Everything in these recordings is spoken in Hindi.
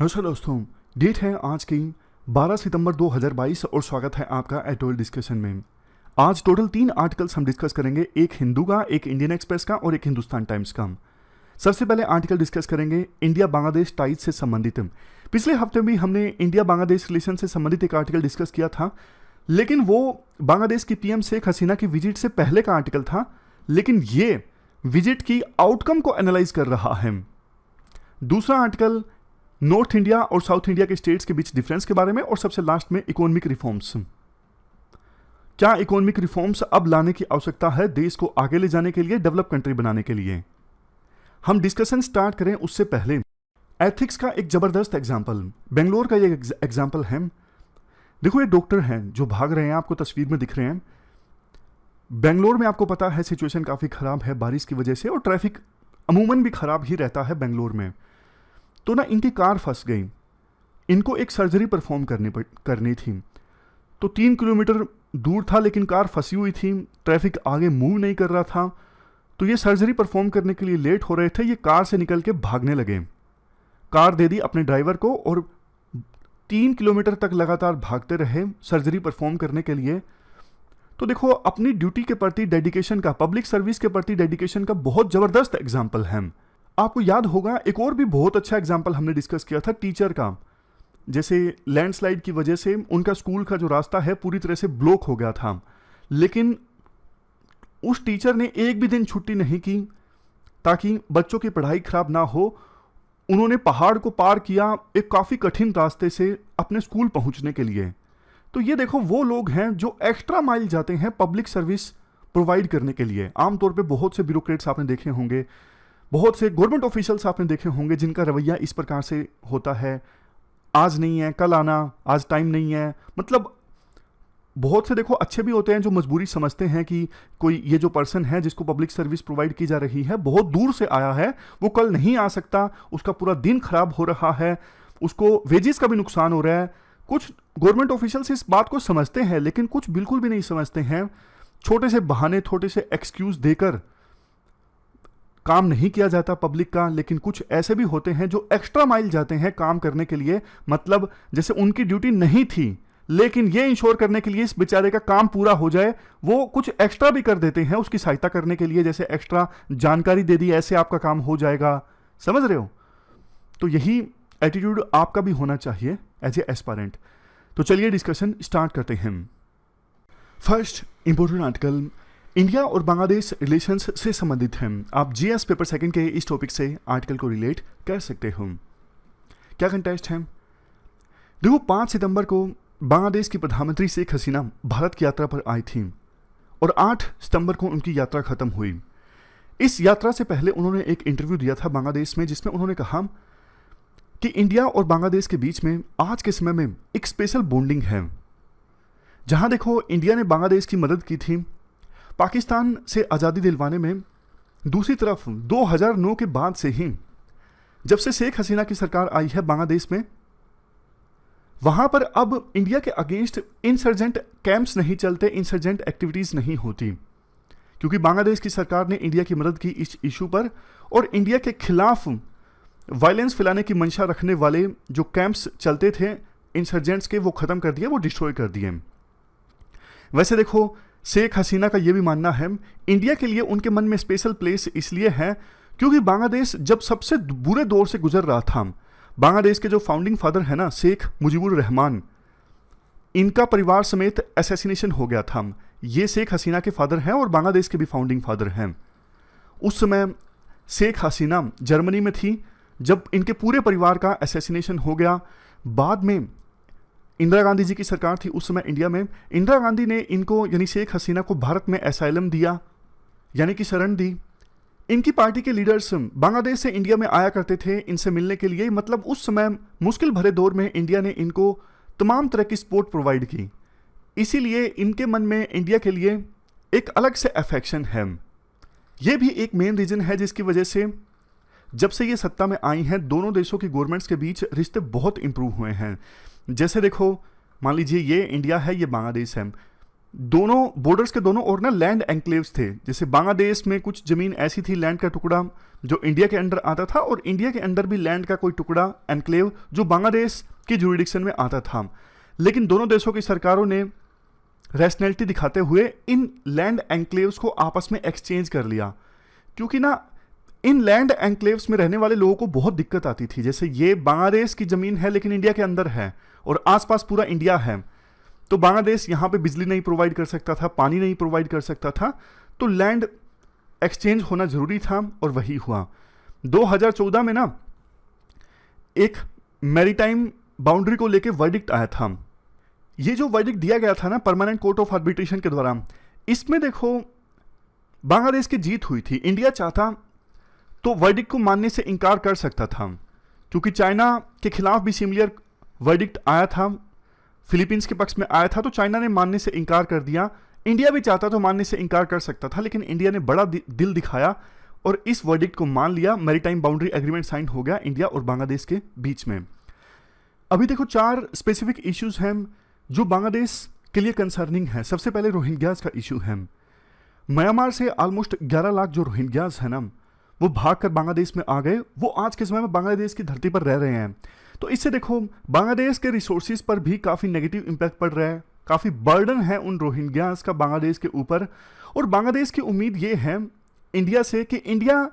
नमस्कार दोस्तों, डेट है आज की 12 सितंबर 2022 और स्वागत है आपका एडिटोरियल डिस्कशन में। आज टोटल 3 आर्टिकल्स हम डिस्कस करेंगे, एक हिंदू का, एक इंडियन एक्सप्रेस का और एक हिंदुस्तान टाइम्स का। सबसे पहले आर्टिकल डिस्कस करेंगे इंडिया बांग्लादेश टाइज से संबंधित। पिछले हफ्ते भी हमने इंडिया बांग्लादेश रिलेशन से संबंधित एक आर्टिकल डिस्कस किया था, लेकिन वो बांग्लादेश की पीएम शेख हसीना की विजिट से पहले का आर्टिकल था, लेकिन ये विजिट की आउटकम को एनालाइज कर रहा है। दूसरा आर्टिकल नॉर्थ इंडिया और साउथ इंडिया के स्टेट्स के बीच डिफरेंस के बारे में, और सबसे लास्ट में इकोनॉमिक रिफॉर्म्स। क्या इकोनॉमिक रिफॉर्म्स अब लाने की आवश्यकता है देश को आगे ले जाने के लिए, डेवलप कंट्री बनाने के लिए। हम डिस्कशन स्टार्ट करें उससे पहले एथिक्स का एक जबरदस्त एग्जाम्पल, बेंगलोर का ये एग्जाम्पल है। देखो, ये डॉक्टर हैं जो भाग रहे हैं, आपको तस्वीर में दिख रहे हैं। बेंगलोर में आपको पता है सिचुएशन काफ़ी ख़राब है बारिश की वजह से, और ट्रैफिक अमूमन भी ख़राब ही रहता है बेंगलोर में। तो ना इनकी कार फंस गई, इनको एक सर्जरी परफॉर्म करनी थी। तो 3 किलोमीटर दूर था, लेकिन कार फंसी हुई थी, ट्रैफिक आगे मूव नहीं कर रहा था। तो ये सर्जरी परफॉर्म करने के लिए लेट हो रहे थे, ये कार से निकल के भागने लगे। कार दे दी अपने ड्राइवर को और 3 किलोमीटर तक लगातार भागते रहे सर्जरी परफॉर्म करने के लिए। तो देखो, अपनी ड्यूटी के प्रति डेडिकेशन का, पब्लिक सर्विस के प्रति डेडिकेशन का बहुत ज़बरदस्त एग्जाम्पल है। आपको याद होगा एक और भी बहुत अच्छा एग्जाम्पल हमने डिस्कस किया था टीचर का। जैसे लैंडस्लाइड की वजह से उनका स्कूल का जो रास्ता है पूरी तरह से ब्लॉक हो गया था, लेकिन उस टीचर ने एक भी दिन छुट्टी नहीं की ताकि बच्चों की पढ़ाई खराब ना हो। उन्होंने पहाड़ को पार किया एक काफ़ी कठिन रास्ते से अपने स्कूल पहुंचने के लिए। तो ये देखो, वो लोग हैं जो एक्स्ट्रा माइल जाते हैं पब्लिक सर्विस प्रोवाइड करने के लिए। आमतौर पर बहुत से ब्यूरोक्रेट्स आपने देखे होंगे, बहुत से गवर्नमेंट ऑफिशियल्स आपने देखे होंगे जिनका रवैया इस प्रकार से होता है, आज नहीं है कल आना, आज टाइम नहीं है। मतलब बहुत से देखो अच्छे भी होते हैं जो मजबूरी समझते हैं कि कोई ये जो पर्सन है जिसको पब्लिक सर्विस प्रोवाइड की जा रही है बहुत दूर से आया है, वो कल नहीं आ सकता, उसका पूरा दिन खराब हो रहा है, उसको वेजेस का भी नुकसान हो रहा है। कुछ गवर्नमेंट ऑफिशियल्स इस बात को समझते हैं, लेकिन कुछ बिल्कुल भी नहीं समझते हैं। छोटे से बहाने, छोटे से एक्सक्यूज देकर काम नहीं किया जाता पब्लिक का। लेकिन कुछ ऐसे भी होते हैं जो एक्स्ट्रा माइल जाते हैं काम करने के लिए, मतलब जैसे उनकी ड्यूटी नहीं थी, लेकिन ये इंश्योर करने के लिए इस बेचारे का काम पूरा हो जाए, वो कुछ एक्स्ट्रा भी कर देते हैं उसकी सहायता करने के लिए। जैसे एक्स्ट्रा जानकारी दे दी, ऐसे आपका काम हो जाएगा, समझ रहे हो। तो यही एटीट्यूड आपका भी होना चाहिए एज ए एस्पायरेंट। तो चलिए डिस्कशन स्टार्ट करते हैं। फर्स्ट इंपॉर्टेंट आर्टिकल इंडिया और बांग्लादेश रिलेशंस से संबंधित है। आप जीएस पेपर सेकंड के इस टॉपिक से आर्टिकल को रिलेट कर सकते हो। क्या कंटेस्ट है? देखो, 5 सितंबर को बांग्लादेश की प्रधानमंत्री शेख हसीना भारत की यात्रा पर आई थी और 8 सितंबर को उनकी यात्रा खत्म हुई। इस यात्रा से पहले उन्होंने एक इंटरव्यू दिया था बांग्लादेश में, जिसमें उन्होंने कहा कि इंडिया और बांग्लादेश के बीच में आज के समय में एक स्पेशल बॉन्डिंग है। जहां देखो, इंडिया ने बांग्लादेश की मदद की थी पाकिस्तान से आज़ादी दिलवाने में। दूसरी तरफ 2009 के बाद से ही, जब से शेख हसीना की सरकार आई है बांग्लादेश में, वहां पर अब इंडिया के अगेंस्ट इंसर्जेंट कैंप्स नहीं चलते, इंसर्जेंट एक्टिविटीज़ नहीं होती, क्योंकि बांग्लादेश की सरकार ने इंडिया की मदद की इस इशू पर, और इंडिया के खिलाफ वायलेंस फैलाने की मंशा रखने वाले जो कैंप्स चलते थे इंसर्जेंट्स के, वो ख़त्म कर दिए, वो डिस्ट्रॉय कर दिए। वैसे देखो, शेख हसीना का ये भी मानना है इंडिया के लिए उनके मन में स्पेशल प्लेस इसलिए है क्योंकि बांग्लादेश जब सबसे बुरे दौर से गुजर रहा था, बांग्लादेश के जो फाउंडिंग फादर है ना, शेख मुजीबुर रहमान, इनका परिवार समेत असैसिनेशन हो गया था। ये शेख हसीना के फादर हैं और बांग्लादेश के भी फाउंडिंग फादर हैं। उस समय शेख हसीना जर्मनी में थी जब इनके पूरे परिवार का असैसिनेशन हो गया। बाद में इंदिरा गांधी जी की सरकार थी उस समय इंडिया में। इंदिरा गांधी ने इनको, यानी शेख हसीना को, भारत में एसाइलम दिया, यानी कि शरण दी। इनकी पार्टी के लीडर्स बांग्लादेश से इंडिया में आया करते थे इनसे मिलने के लिए। मतलब उस समय मुश्किल भरे दौर में इंडिया ने इनको तमाम तरह की सपोर्ट प्रोवाइड की, इसीलिए इनके मन में इंडिया के लिए एक अलग से अफेक्शन है। ये भी एक मेन रीज़न है जिसकी वजह से जब से ये सत्ता में आई हैं, दोनों देशों की गवर्नमेंट्स के बीच रिश्ते बहुत इंप्रूव हुए हैं। जैसे देखो, मान लीजिए ये इंडिया है, ये बांग्लादेश है। दोनों बॉर्डर्स के दोनों ओर ना लैंड एंक्लेव्स थे। जैसे बांग्लादेश में कुछ जमीन ऐसी थी, लैंड का टुकड़ा जो इंडिया के अंडर आता था, और इंडिया के अंदर भी लैंड का कोई टुकड़ा एनक्लेव जो बांग्लादेश की जुरिडिक्शन में आता था। लेकिन दोनों देशों की सरकारों ने रैशनैलिटी दिखाते हुए इन लैंड एंक्लेव्स को आपस में एक्सचेंज कर लिया, क्योंकि ना इन लैंड एंक्लेव्स में रहने वाले लोगों को बहुत दिक्कत आती थी। जैसे ये बांग्लादेश की जमीन है लेकिन इंडिया के अंदर है और आसपास पूरा इंडिया है, तो बांग्लादेश यहाँ पे बिजली नहीं प्रोवाइड कर सकता था, पानी नहीं प्रोवाइड कर सकता था, तो लैंड एक्सचेंज होना जरूरी था और वही हुआ। 2014 में ना एक मैरीटाइम बाउंड्री को लेके वर्डिक्ट आया था। ये जो वर्डिक्ट दिया गया था ना परमानेंट कोर्ट ऑफ आर्बिट्रेशन के द्वारा, इसमें देखो बांग्लादेश की जीत हुई थी। इंडिया चाहता तो वर्डिक्ट को मानने से इनकार कर सकता था, क्योंकि चाइना के खिलाफ भी सिमिलर वर्डिक्ट आया था, फिलीपींस के पक्ष में आया था, तो चाइना ने मानने से इनकार कर दिया। इंडिया भी चाहता तो मानने से इनकार कर सकता था, लेकिन इंडिया ने बड़ा दिल दिखाया और इस वर्डिक्ट को मान लिया। मैरीटाइम बाउंड्री एग्रीमेंट साइन हो गया इंडिया और बांग्लादेश के बीच में। अभी देखो 4 स्पेसिफिक इश्यूज हैं जो बांग्लादेश के लिए कंसर्निंग है। सबसे पहले रोहिंग्याज का इशू है। म्यांमार से ऑलमोस्ट 11 लाख जो रोहिंग्याज है ना, वो भागकर बांग्लादेश में आ गए। वो आज के समय में बांग्लादेश की धरती पर रह रहे हैं। तो इससे देखो बांग्लादेश के रिसोर्सेज पर भी काफ़ी नेगेटिव इम्पैक्ट पड़ रहा है, काफ़ी बर्डन है उन रोहिंग्याज का बांग्लादेश के ऊपर। और बांग्लादेश की उम्मीद ये है इंडिया से कि इंडिया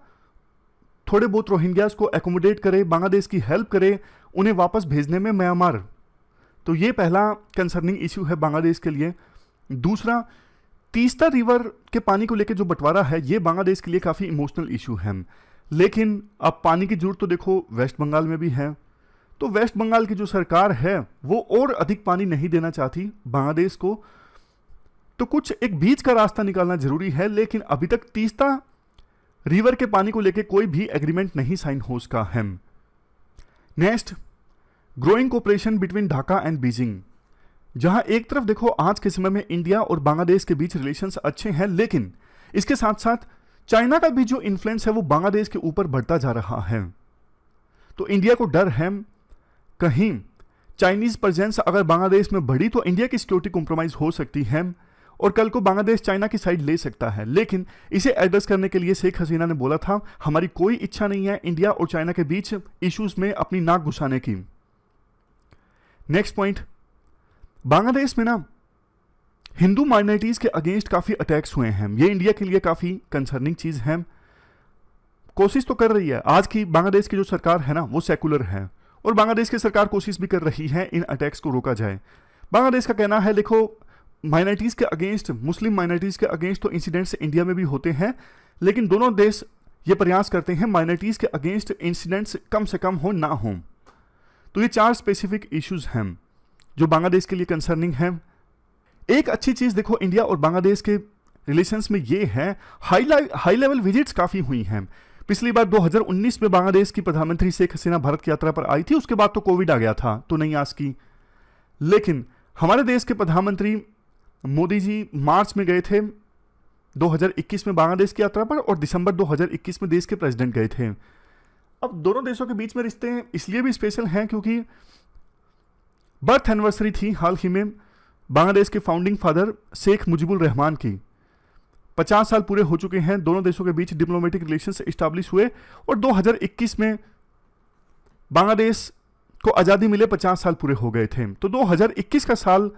थोड़े बहुत रोहिंग्याज को एकोमोडेट करे, बांग्लादेश की हेल्प करे उन्हें वापस भेजने में म्यांमार। तो ये पहला कंसर्निंग इश्यू है बांग्लादेश के लिए। दूसरा, तीस्ता रिवर के पानी को लेकर जो बंटवारा है, ये बांग्लादेश के लिए काफ़ी इमोशनल इशू है। लेकिन अब पानी की जरूरत तो देखो वेस्ट बंगाल में भी है, तो वेस्ट बंगाल की जो सरकार है वो और अधिक पानी नहीं देना चाहती बांग्लादेश को, तो कुछ एक बीच का रास्ता निकालना जरूरी है। लेकिन अभी तक तीस्ता रिवर के पानी को लेकर कोई भी एग्रीमेंट नहीं साइन हो सका है। Next, growing cooperation between Dhaka and Beijing. जहां एक तरफ देखो आज के समय में इंडिया और बांग्लादेश के बीच रिलेशंस अच्छे हैं, लेकिन इसके साथ साथ चाइना का भी जो इन्फ्लुएंस है वो बांग्लादेश के ऊपर बढ़ता जा रहा है। तो इंडिया को डर है कहीं चाइनीज प्रेजेंस अगर बांग्लादेश में बढ़ी तो इंडिया की सिक्योरिटी कॉम्प्रोमाइज हो सकती है और कल को बांग्लादेश चाइना की साइड ले सकता है। लेकिन इसे एड्रेस करने के लिए शेख हसीना ने बोला था हमारी कोई इच्छा नहीं है इंडिया और चाइना के बीच इश्यूज में अपनी नाक घुसाने की। नेक्स्ट पॉइंट, बांग्लादेश में ना हिंदू माइनॉरिटीज के अगेंस्ट काफी अटैक्स हुए हैं। ये इंडिया के लिए काफी कंसर्निंग चीज है। कोशिश तो कर रही है, आज की बांग्लादेश की जो सरकार है ना वो सेकुलर है और बांग्लादेश की सरकार कोशिश भी कर रही है इन अटैक्स को रोका जाए। बांग्लादेश का कहना है देखो माइनॉरिटीज के अगेंस्ट, मुस्लिम माइनॉरिटीज के अगेंस्ट तो इंसिडेंट्स इंडिया में भी होते हैं, लेकिन दोनों देश ये प्रयास करते हैं माइनॉरिटीज के अगेंस्ट इंसिडेंट्स कम से कम हो ना हो। तो ये 4 स्पेसिफिक इश्यूज हैं जो बांग्लादेश के लिए कंसर्निंग है। एक अच्छी चीज देखो इंडिया और बांग्लादेश के रिलेशंस में ये है हाई लेवल विजिट्स काफी हुई हैं। पिछली बार 2019 में बांग्लादेश की प्रधानमंत्री शेख हसीना भारत की यात्रा पर आई थी, उसके बाद तो कोविड आ गया था तो नहीं आ सकी। लेकिन हमारे देश के प्रधानमंत्री मोदी जी मार्च में गए थे 2021 में बांग्लादेश की यात्रा पर और दिसंबर 2021 में देश के प्रेसिडेंट गए थे। अब दोनों देशों के बीच में रिश्ते इसलिए भी स्पेशल हैं क्योंकि बर्थ एनिवर्सरी थी हाल ही में बांग्लादेश के फाउंडिंग फादर शेख मुजीबुर रहमान की। 50 साल पूरे हो चुके हैं, दोनों देशों के बीच डिप्लोमेटिक रिलेशंस एस्टैब्लिश हुए और 2021 में बांग्लादेश को आज़ादी मिले 50 साल पूरे हो गए थे। तो 2021 का साल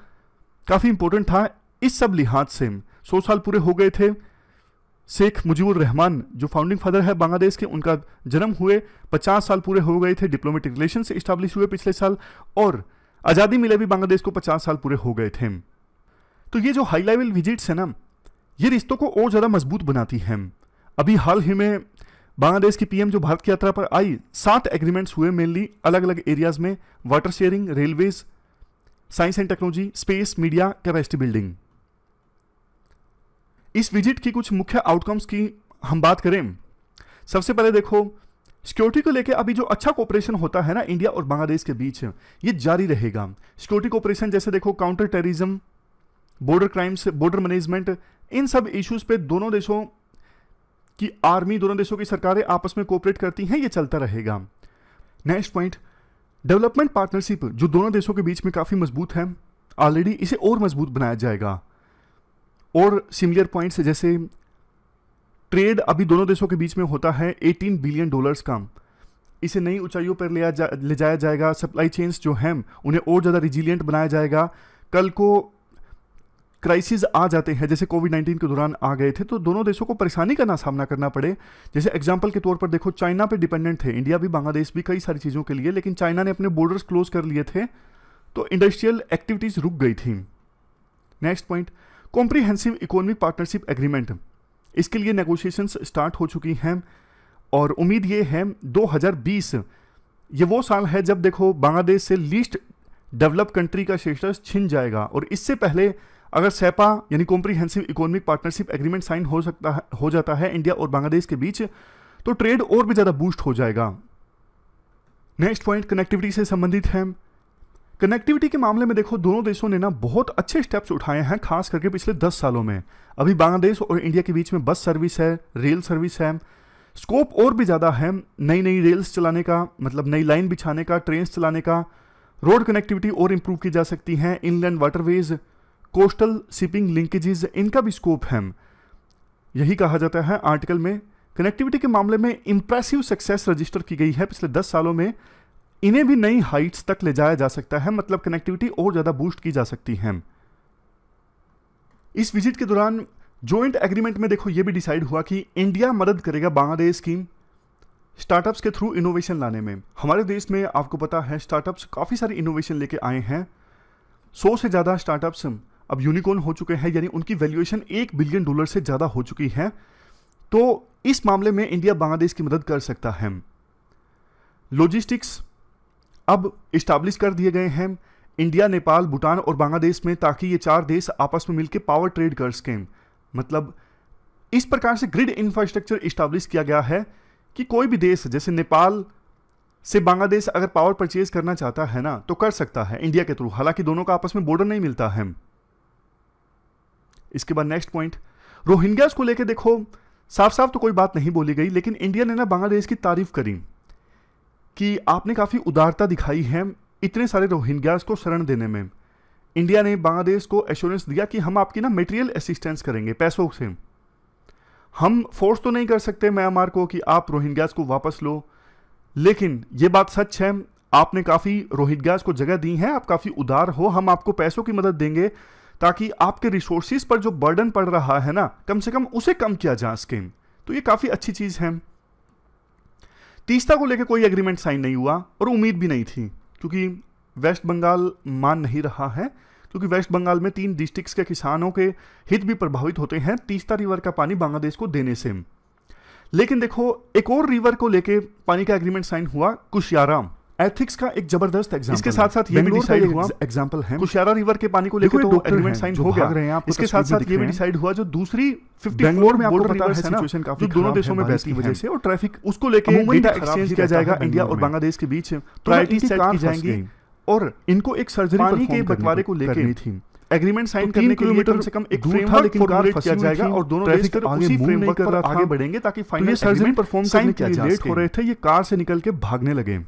काफ़ी इंपॉर्टेंट था इस सब लिहाज से। 100 साल पूरे हो गए थे शेख मुजीबुर रहमान जो फाउंडिंग फादर है बांग्लादेश के, उनका जन्म हुए, 50 साल पूरे हो गए थे, डिप्लोमेटिक रिलेशंस एस्टैब्लिश हुए पिछले साल और आज़ादी मिले भी बांग्लादेश को 50 साल पूरे हो गए थे। तो ये जो हाई लेवल विजिट्स है ना ये रिश्तों को और ज़्यादा मजबूत बनाती हैं। अभी हाल ही में बांग्लादेश की पीएम जो भारत की यात्रा पर आई, 7 एग्रीमेंट्स हुए मेनली अलग अलग एरियाज में, water sharing, railways, science and technology, space, media, capacity building. इस विजिट की कुछ मुख्य आउटकम्स की हम बात करें, सबसे पहले देखो सिक्योरिटी को लेकर अभी जो अच्छा कोऑपरेशन होता है ना इंडिया और बांग्लादेश के बीच ये जारी रहेगा। सिक्योरिटी कोऑपरेशन जैसे देखो counter terrorism, border crimes, border management, इन सब इश्यूज पे दोनों देशों की आर्मी, दोनों देशों की सरकारें आपस में कोऑपरेट करती हैं, ये चलता रहेगा। नेक्स्ट पॉइंट, डेवलपमेंट पार्टनरशिप जो दोनों देशों के बीच में काफ़ी मजबूत है ऑलरेडी, इसे और मजबूत बनाया जाएगा। और सिमिलर पॉइंट्स जैसे ट्रेड अभी दोनों देशों के बीच में होता है $18 बिलियन का, इसे नई ऊंचाइयों पर ले जाया जाएगा। सप्लाई चेन्स जो हैं उन्हें और ज़्यादा रिजिलियंट बनाया जाएगा। कल को क्राइसिस आ जाते हैं जैसे कोविड-19 के दौरान आ गए थे, तो दोनों देशों को परेशानी का ना सामना करना पड़े। जैसे एग्जांपल के तौर पर देखो, चाइना पे डिपेंडेंट थे इंडिया भी, बांग्लादेश भी, कई सारी चीज़ों के लिए, लेकिन चाइना ने अपने बॉर्डर्स क्लोज कर लिए थे तो इंडस्ट्रियल एक्टिविटीज़ रुक गई थी। Next point, comprehensive economic partnership agreement, इसके लिए नेगोशिएशंस स्टार्ट हो चुकी हैं और उम्मीद ये है 2020 ये वो साल है जब देखो बांग्लादेश से लीस्ट डेवलप कंट्री का स्टेटस छिन जाएगा। और इससे पहले अगर सेपा यानी comprehensive economic partnership agreement sign हो जाता है इंडिया और बांग्लादेश के बीच, तो ट्रेड और भी ज़्यादा बूस्ट हो जाएगा। नेक्स्ट पॉइंट कनेक्टिविटी से संबंधित है। कनेक्टिविटी के मामले में देखो दोनों देशों ने ना बहुत अच्छे स्टेप्स उठाए हैं, खास करके पिछले 10 सालों में। अभी बांग्लादेश और इंडिया के बीच में बस सर्विस है, रेल सर्विस है, स्कोप और भी ज़्यादा है नई नई रेल्स चलाने का, मतलब नई लाइन बिछाने का, ट्रेन चलाने का, रोड कनेक्टिविटी और इम्प्रूव की जा सकती है, inland waterways, coastal shipping linkages, इनका भी स्कोप है। यही कहा जाता है आर्टिकल में, कनेक्टिविटी के मामले में इंप्रेसिव सक्सेस रजिस्टर की गई है पिछले 10 सालों में, इन्हें भी नई हाइट्स तक ले जाया जा सकता है, मतलब कनेक्टिविटी और ज़्यादा बूस्ट की जा सकती है। इस विजिट के दौरान जॉइंट एग्रीमेंट में देखो ये भी डिसाइड हुआ कि इंडिया मदद करेगा बांग्लादेश की स्टार्टअप्स के थ्रू इनोवेशन लाने में। हमारे देश में आपको पता है स्टार्टअप्स काफ़ी सारी इनोवेशन लेके आए हैं, 100 से ज़्यादा स्टार्टअप्स अब यूनिकॉर्न हो चुके हैं, यानी उनकी वैल्यूएशन $1 बिलियन से ज़्यादा हो चुकी है। तो इस मामले में इंडिया बांग्लादेश की मदद कर सकता है। लॉजिस्टिक्स अब इस्टाब्लिश कर दिए गए हैं इंडिया, नेपाल, भूटान और बांग्लादेश में, ताकि ये 4 देश आपस में मिलकर पावर ट्रेड कर सकें। मतलब इस प्रकार से ग्रिड इंफ्रास्ट्रक्चर इस्टाब्लिश किया गया है कि कोई भी देश जैसे नेपाल से बांग्लादेश अगर पावर परचेज करना चाहता है ना तो कर सकता है इंडिया के थ्रू, हालांकि दोनों का आपस में बॉर्डर नहीं मिलता है। इसके बाद नेक्स्ट पॉइंट, रोहिंग्यास को लेकर देखो साफ साफ तो कोई बात नहीं बोली गई, लेकिन इंडिया ने ना बांग्लादेश की तारीफ करी कि आपने काफी उदारता दिखाई है इतने सारे रोहिंग्यास को शरण देने में। इंडिया ने बांग्लादेश को एश्योरेंस दिया कि हम आपकी ना मटेरियल असिस्टेंस करेंगे, पैसों से। हम फोर्स तो नहीं कर सकते म्यांमार को कि आप रोहिंग्यास को वापस लो, लेकिन ये बात सच है आपने काफ़ी रोहिंग्यास को जगह दी है, आप काफ़ी उदार हो, हम आपको पैसों की मदद देंगे ताकि आपके रिसोर्सेज पर जो बर्डन पड़ रहा है ना कम से कम उसे कम किया जा सके। तो ये काफ़ी अच्छी चीज़ है। तीस्ता को लेकर कोई एग्रीमेंट साइन नहीं हुआ और उम्मीद भी नहीं थी, क्योंकि वेस्ट बंगाल मान नहीं रहा है, क्योंकि वेस्ट बंगाल में 3 डिस्ट्रिक्ट्स के किसानों के हित भी प्रभावित होते हैं तीस्ता रिवर का पानी बांग्लादेश को देने से। लेकिन देखो एक और रिवर को लेके पानी का एग्रीमेंट साइन हुआ, कुशियारा, एथिक्स का एक जबरदस्त एग्जांपल। इसके साथ साथ ये भी डिसाइड हुआ एग्जांपल है, कुशियारा रिवर के पानी को लेकर तो एग्रीमेंट साइन हो गया। इसके साथ साथ ये भी डिसाइड हुआ जो दूसरी 54 में आपको पता है सिचुएशन काफी दोनों देशों में बहस की वजह से और ट्रैफिक उसको लेकर डेटा एक्सचेंज किया जाएगा इंडिया और बांग्लादेश के बीच, प्रायोरिटी सेट की जाएंगी और इनको एक सर्जरी पानी के बंटवारे को लेकर थी। एग्रीमेंट साइन करने के लिए कम से कम एक फ्रेमवर्क फॉर्मुलेट किया जाएगा और दोनों देश उसी फ्रेमवर्क पर आगे बढ़ेंगे ताकि फाइनल सर्जरी परफॉर्म करने के लिए लेट हो रहे थे, ये कार से निकल के भागने लगे।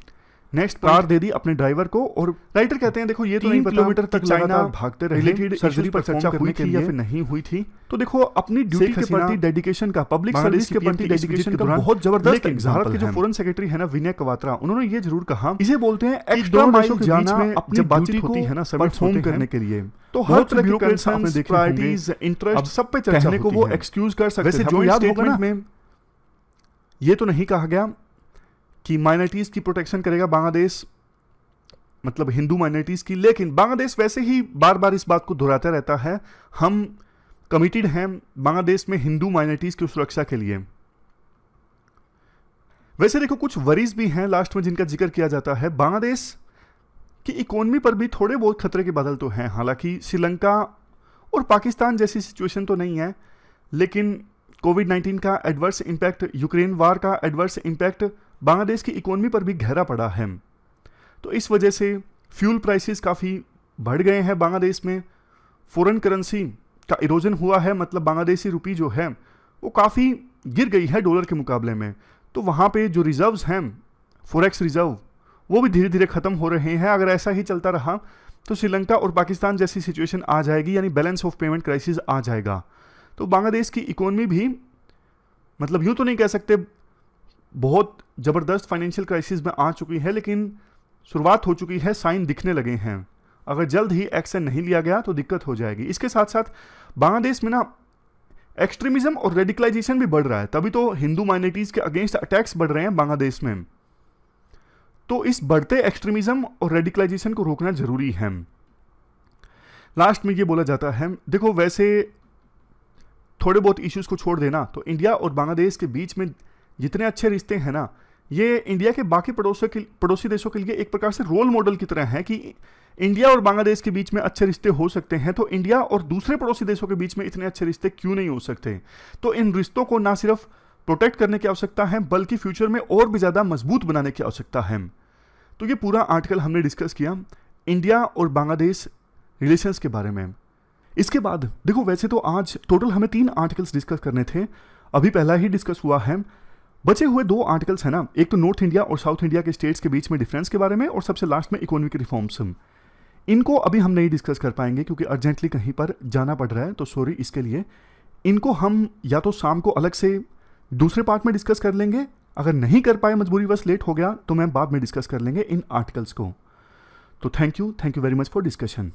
नेक्स्ट कार दे दी अपने ड्राइवर को और राइटर कहते हैं देखो ये तो नहीं पता किलोमीटर तक चाइना भागते रहे, रिलेटेड सर्जरी पर चर्चा हुई थी या फिर नहीं हुई थी। तो देखो अपनी ड्यूटी के प्रति डेडिकेशन का, पब्लिक सर्विस के प्रति डेडिकेशन का बहुत जबरदस्त एग्जांपल। भारत के जो फॉरेन सेक्रेटरी है ना विनय क्वात्रा, उन्होंने ये जरूर कहा, इसे बोलते हैं एक्स्ट्रा माइल जाना अपनी बातचीत होती है ना परफॉर्म करने के लिए। तो हर तरह की कंसर्न्स, प्रायोरिटीज, इंटरेस्ट सब पे चर्चा होती है। को वो एक्सक्यूज कर सकते हैं। जो स्टेटमेंट में ये तो नहीं कहा गया कि माइनॉरिटीज की प्रोटेक्शन करेगा बांग्लादेश, मतलब हिंदू माइनॉरिटीज की, लेकिन बांग्लादेश वैसे ही बार बार इस बात को दोहराता रहता है, हम कमिटेड हैं बांग्लादेश में हिंदू माइनॉरिटीज की सुरक्षा के लिए। वैसे देखो कुछ वरीज भी हैं लास्ट में जिनका जिक्र किया जाता है। बांग्लादेश की इकोनॉमी पर भी थोड़े बहुत खतरे के बादल तो हैं, हालांकि श्रीलंका और पाकिस्तान जैसी सिचुएशन तो नहीं है, लेकिन कोविड-19 का एडवर्स इंपैक्ट, यूक्रेन वार का एडवर्स इंपैक्ट बांग्लादेश की इकोनॉमी पर भी गहरा पड़ा है। तो इस वजह से फ्यूल प्राइसेस काफ़ी बढ़ गए हैं बांग्लादेश में, फॉरेन करेंसी का इरोजन हुआ है, मतलब बांग्लादेशी रुपी जो है वो काफ़ी गिर गई है डॉलर के मुकाबले में। तो वहाँ पे जो रिजर्व्स हैं, फॉरेक्स रिजर्व, वो भी धीरे धीरे ख़त्म हो रहे हैं। अगर ऐसा ही चलता रहा तो श्रीलंका और पाकिस्तान जैसी सिचुएशन आ जाएगी, यानी बैलेंस ऑफ पेमेंट क्राइसिस आ जाएगा। तो बांग्लादेश की इकोनॉमी भी, मतलब यूँ तो नहीं कह सकते बहुत ज़बरदस्त फाइनेंशियल क्राइसिस में आ चुकी है, लेकिन शुरुआत हो चुकी है, साइन दिखने लगे हैं। अगर जल्द ही एक्शन नहीं लिया गया तो दिक्कत हो जाएगी। इसके साथ साथ बांग्लादेश में ना एक्सट्रीमिज्म और रेडिकलाइजेशन भी बढ़ रहा है, तभी तो हिंदू माइनॉरिटीज़ के अगेंस्ट अटैक्स बढ़ रहे हैं बांग्लादेश में। तो इस बढ़ते एक्सट्रीमिज्म और रेडिकलाइजेशन को रोकना जरूरी है। लास्ट में ये बोला जाता है, देखो वैसे थोड़े बहुत इश्यूज को छोड़ देना तो इंडिया और बांग्लादेश के बीच में जितने अच्छे रिश्ते हैं ना, ये इंडिया के बाकी पड़ोसी देशों के लिए एक प्रकार से रोल मॉडल की तरह है कि इंडिया और बांग्लादेश के बीच में अच्छे रिश्ते हो सकते हैं, तो इंडिया और दूसरे पड़ोसी देशों के बीच में इतने अच्छे रिश्ते क्यों नहीं हो सकते। तो इन रिश्तों को ना सिर्फ प्रोटेक्ट करने की आवश्यकता है, बल्कि फ्यूचर में और भी ज़्यादा मजबूत बनाने की आवश्यकता है। तो ये पूरा आर्टिकल हमने डिस्कस किया इंडिया और बांग्लादेश रिलेशंस के बारे में। इसके बाद देखो, वैसे तो आज टोटल हमें 3 आर्टिकल्स डिस्कस करने थे, अभी पहला ही डिस्कस हुआ है। बचे हुए 2 आर्टिकल्स हैं ना, एक तो नॉर्थ इंडिया और साउथ इंडिया के स्टेट्स के बीच में डिफरेंस के बारे में, और सबसे लास्ट में इकोनॉमिक रिफॉर्म्स। इनको अभी हम नहीं डिस्कस कर पाएंगे क्योंकि अर्जेंटली कहीं पर जाना पड़ रहा है, तो सॉरी इसके लिए। इनको हम या तो शाम को अलग से दूसरे पार्ट में डिस्कस कर लेंगे, अगर नहीं कर पाए, मजबूरीवश लेट हो गया, तो मैं बाद में डिस्कस कर लेंगे इन आर्टिकल्स को। तो thank you very much for discussion.